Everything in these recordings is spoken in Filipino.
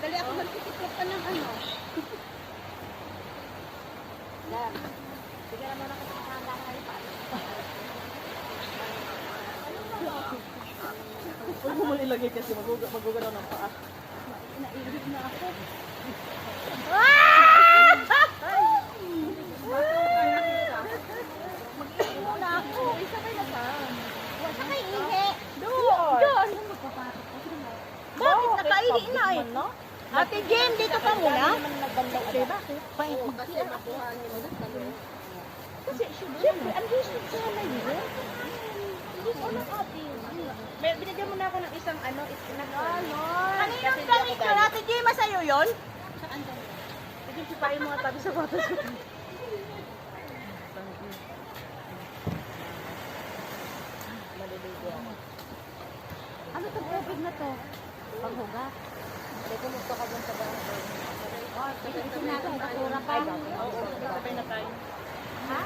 Madali ako magtitiklop pa ng ano. Yan. Sige naman ako sa handa na kayo pa. Huwag mo muna ilagay kasi magugalaw ng paa. Nailig na ako. Mag-iig muna ako. Isabay na ba? Wala kay ihi. Doon. Bakit nakaihi na eh? Ate Jen, dito ka muna. Diba? Kasi makuha niyo mo. Kasi, syempre, ang gusto ko na yun. Gusto na ate. Binigyan mo na ako ng isang ano, Kaninong damit yun? Ate Jema sa'yo yun? Saan ka? Sige, sipahin mo nga tabi sa batas ko. Maliligo ako. Ano itong tubig na to? Panghuga? Hindi kumusta ka dun sa barangay. Kasi natin, basura pa. Oo, sabay na tayo. Ha?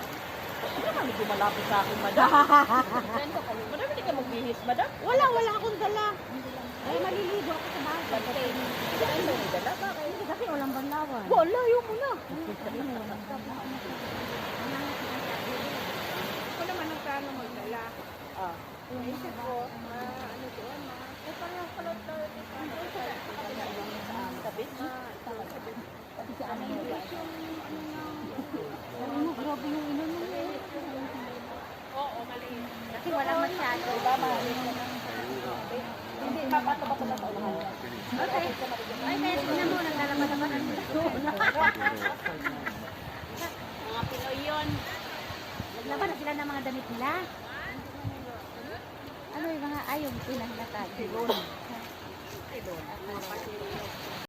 Hindi naman medyo malapit sa akin, madam. Madam, hindi ka magbihis, madam. Wala akong dala. Ay, maliligo ako sa bahay. Saan mo may dala? Bakit? Hindi kasi walang banlawan. Wala, yung muna. Ako naman ang kano magdala. Ah. Isip ko, ano doon, parang kalot daw Sabit? Pati sa amin yung ano, grabe yung ino nyo. Oo, mali. Kasi walang masyado. Hindi, papatabak ko na sa unahan. Okay. Ay, kaya tingnan mo, naglalaba-laba ng Mga Pinoy yun. Naglaba na sila ng mga damit nila. Ano yung mga ayong pinanglatag? Doon. Ay, doon.